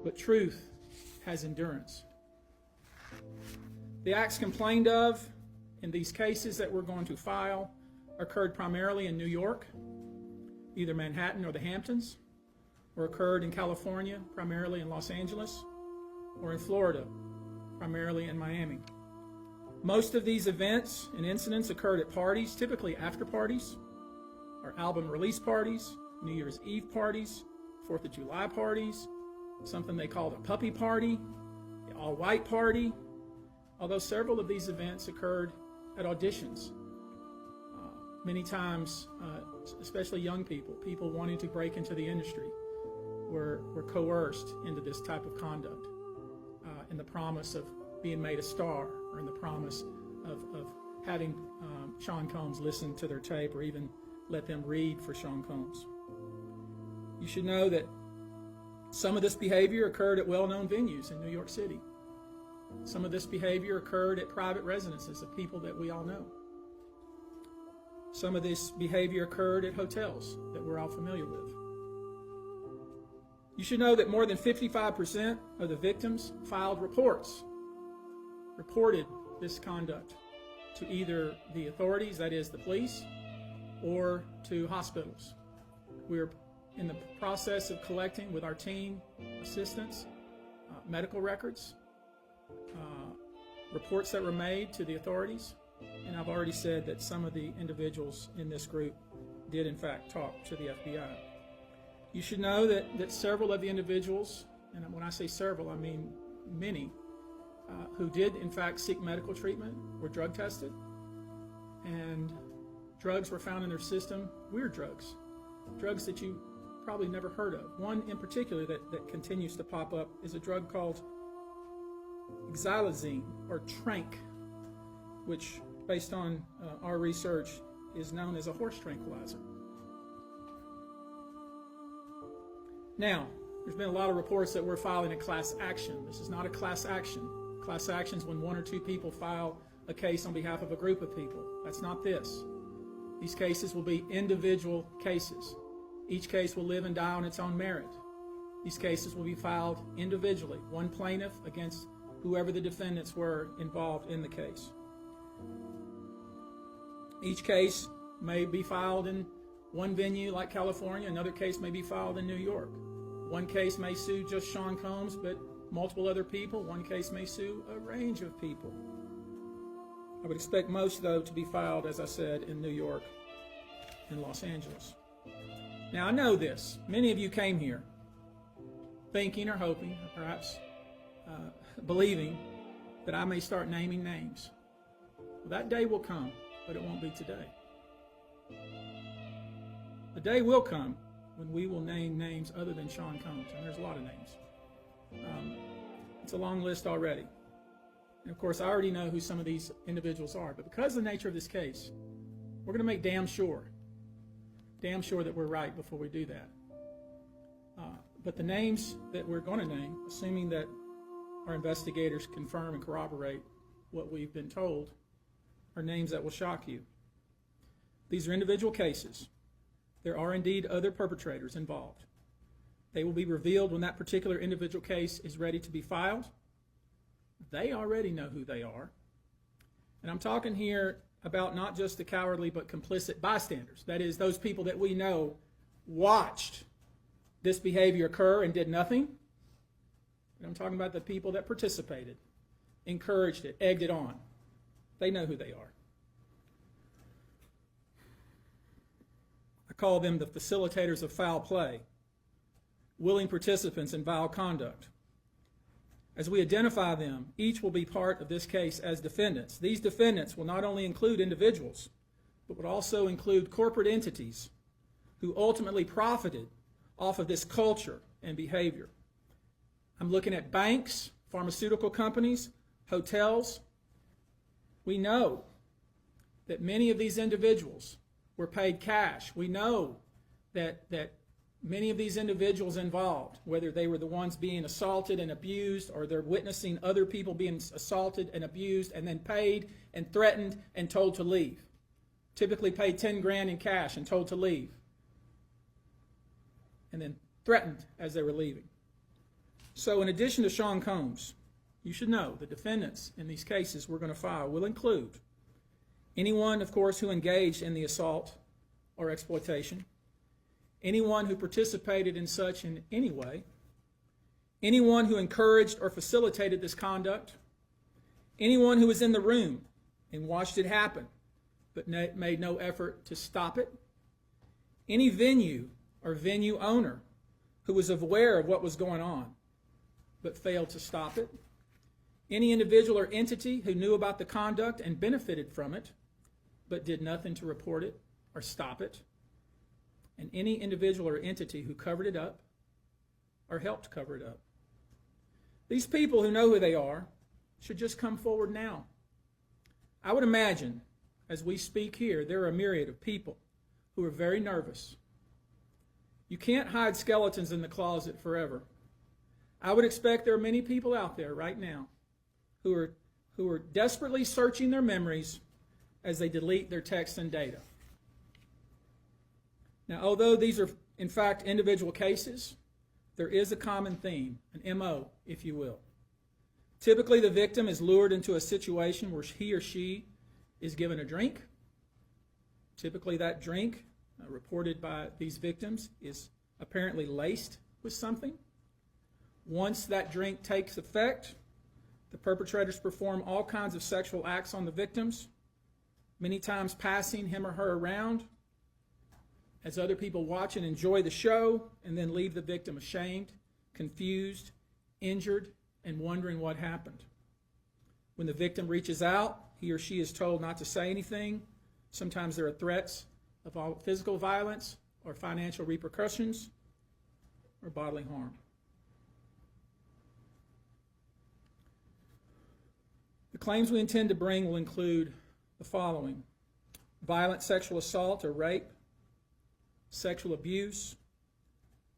but truth has endurance. The acts complained of in these cases that we're going to file occurred primarily in New York, either Manhattan or the Hamptons, or occurred in California, primarily in Los Angeles, or in Florida, primarily in Miami. Most of these events and incidents occurred at parties, typically after parties, or album release parties, New Year's Eve parties, 4th of July parties, something they called a puppy party, the all-white party, although several of these events occurred at auditions. Many times, especially young people wanting to break into the industry, were coerced into this type of conduct in the promise of being made a star, or in the promise of having Sean Combs listen to their tape, or even let them read for Sean Combs. You should know that some of this behavior occurred at well-known venues in New York City. Some of this behavior occurred at private residences of people that we all know. Some of this behavior occurred at hotels that we're all familiar with. You should know that more than 55% of the victims filed reports, reported this conduct to either the authorities, that is the police, or to hospitals. We're in the process of collecting with our team assistants, medical records, reports that were made to the authorities, and I've already said that some of the individuals in this group did in fact talk to the FBI. You should know that several of the individuals, and when I say several, I mean many, who did in fact seek medical treatment were drug tested, and drugs were found in their system, weird drugs that you probably never heard of. One in particular that continues to pop up is a drug called xylazine, or trank, which based on our research is known as a horse tranquilizer. Now, there's been a lot of reports that we're filing a class action. This is not a class action. Class action is when one or two people file a case on behalf of a group of people. That's not this. These cases will be individual cases. Each case will live and die on its own merit. These cases will be filed individually, one plaintiff against whoever the defendants were involved in the case. Each case may be filed in one venue like California, another case may be filed in New York. One case may sue just Sean Combs, but multiple other people. One case may sue a range of people. I would expect most, though, to be filed, as I said, in New York and Los Angeles. Now, I know this. Many of you came here thinking or hoping, or perhaps believing that I may start naming names. Well, that day will come, but it won't be today. The day will come when we will name names other than Sean Combs, and there's a lot of names. It's a long list already. And of course, I already know who some of these individuals are, but because of the nature of this case, we're going to make damn sure that we're right before we do that. But the names that we're going to name, assuming that our investigators confirm and corroborate what we've been told, are names that will shock you. These are individual cases. There are indeed other perpetrators involved. They will be revealed when that particular individual case is ready to be filed. They already know who they are. And I'm talking here about not just the cowardly but complicit bystanders. That is, those people that we know watched this behavior occur and did nothing. And I'm talking about the people that participated, encouraged it, egged it on. They know who they are. I call them the facilitators of foul play, willing participants in vile conduct. As we identify them, each will be part of this case as defendants. These defendants will not only include individuals, but would also include corporate entities who ultimately profited off of this culture and behavior. I'm looking at banks, pharmaceutical companies, hotels. We know that many of these individuals were paid cash. We know that many of these individuals involved, whether they were the ones being assaulted and abused, or they're witnessing other people being assaulted and abused and then paid and threatened and told to leave. Typically paid 10 grand in cash and told to leave. And then threatened as they were leaving. So in addition to Sean Combs, you should know the defendants in these cases we're going to file will include anyone, of course, who engaged in the assault or exploitation, anyone who participated in such in any way, anyone who encouraged or facilitated this conduct, anyone who was in the room and watched it happen but made no effort to stop it, any venue or venue owner who was aware of what was going on but failed to stop it, any individual or entity who knew about the conduct and benefited from it but did nothing to report it or stop it, and any individual or entity who covered it up or helped cover it up. These people who know who they are should just come forward now. I would imagine, as we speak here, there are a myriad of people who are very nervous. You can't hide skeletons in the closet forever. I would expect there are many people out there right now who are desperately searching their memories as they delete their texts and data. Now, although these are, in fact, individual cases, there is a common theme, an MO, if you will. Typically, the victim is lured into a situation where he or she is given a drink. Typically, that drink, reported by these victims, is apparently laced with something. Once that drink takes effect, the perpetrators perform all kinds of sexual acts on the victims, many times passing him or her around as other people watch and enjoy the show, and then leave the victim ashamed, confused, injured, and wondering what happened. When the victim reaches out, he or she is told not to say anything. Sometimes there are threats of physical violence or financial repercussions or bodily harm. The claims we intend to bring will include the following: violent sexual assault or rape, sexual abuse,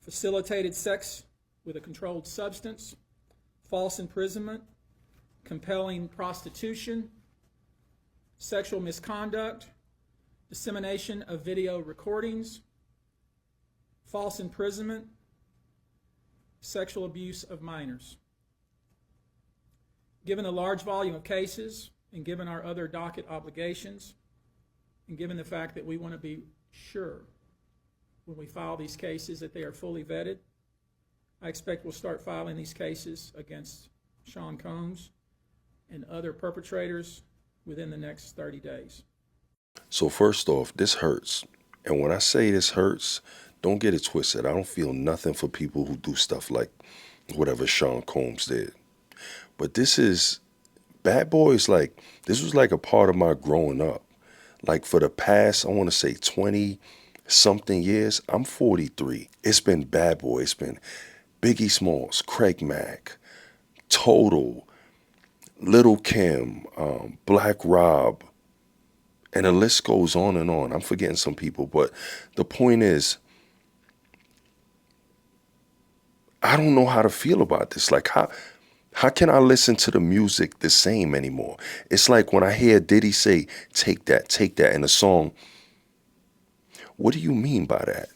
facilitated sex with a controlled substance, false imprisonment, compelling prostitution, sexual misconduct, dissemination of video recordings, false imprisonment, sexual abuse of minors. Given the large volume of cases, and given our other docket obligations, and given the fact that we want to be sure when we file these cases that they are fully vetted, I expect we'll start filing these cases against Sean Combs and other perpetrators within the next 30 days. So first off, this hurts. And when I say this hurts, don't get it twisted. I don't feel nothing for people who do stuff like whatever Sean Combs did. But this is, Bad Boys, like, this was like a part of my growing up. Like for the past, I want to say 20-something years, I'm 43. It's been Bad Boy. It's been Biggie Smalls, Craig Mack, Total, Little Kim, Black Rob, and the list goes on and on. I'm forgetting some people, but the point is, I don't know how to feel about this. Like, how can I listen to the music the same anymore? It's like when I hear Diddy say, take that in a song. What do you mean by that?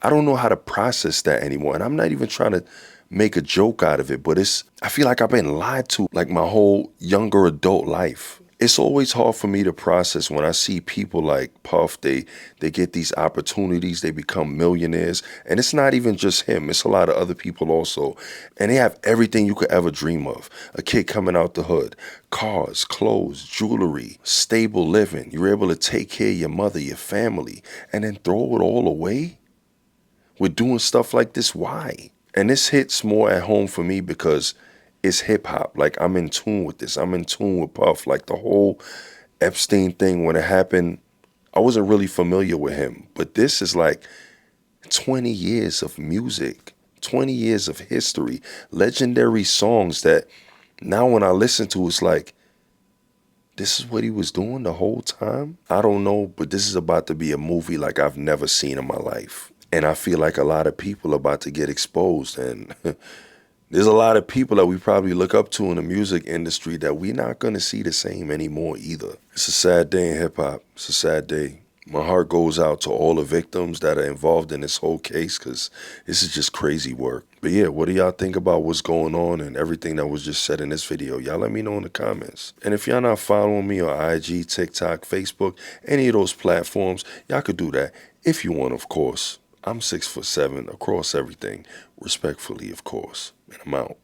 I don't know how to process that anymore. And I'm not even trying to make a joke out of it, but I feel like I've been lied to like my whole younger adult life. It's always hard for me to process when I see people like Puff, they get these opportunities, they become millionaires, and it's not even just him, it's a lot of other people also, and they have everything you could ever dream of. A kid coming out the hood, cars, clothes, jewelry, stable living, you're able to take care of your mother, your family, and then throw it all away? We're doing stuff like this, why? And this hits more at home for me because it's hip hop. Like, I'm in tune with this. I'm in tune with Puff. Like the whole Epstein thing, when it happened, I wasn't really familiar with him. But this is like 20 years of music, 20 years of history, legendary songs that now when I listen to, it's like, this is what he was doing the whole time? I don't know, but this is about to be a movie like I've never seen in my life. And I feel like a lot of people are about to get exposed, and there's a lot of people that we probably look up to in the music industry that we're not going to see the same anymore either. It's a sad day in hip hop. It's a sad day. My heart goes out to all the victims that are involved in this whole case because this is just crazy work. But yeah, what do y'all think about what's going on and everything that was just said in this video? Y'all let me know in the comments. And if y'all not following me on IG, TikTok, Facebook, any of those platforms, y'all could do that if you want, of course. I'm 6'7" across everything, respectfully, of course. And I'm out.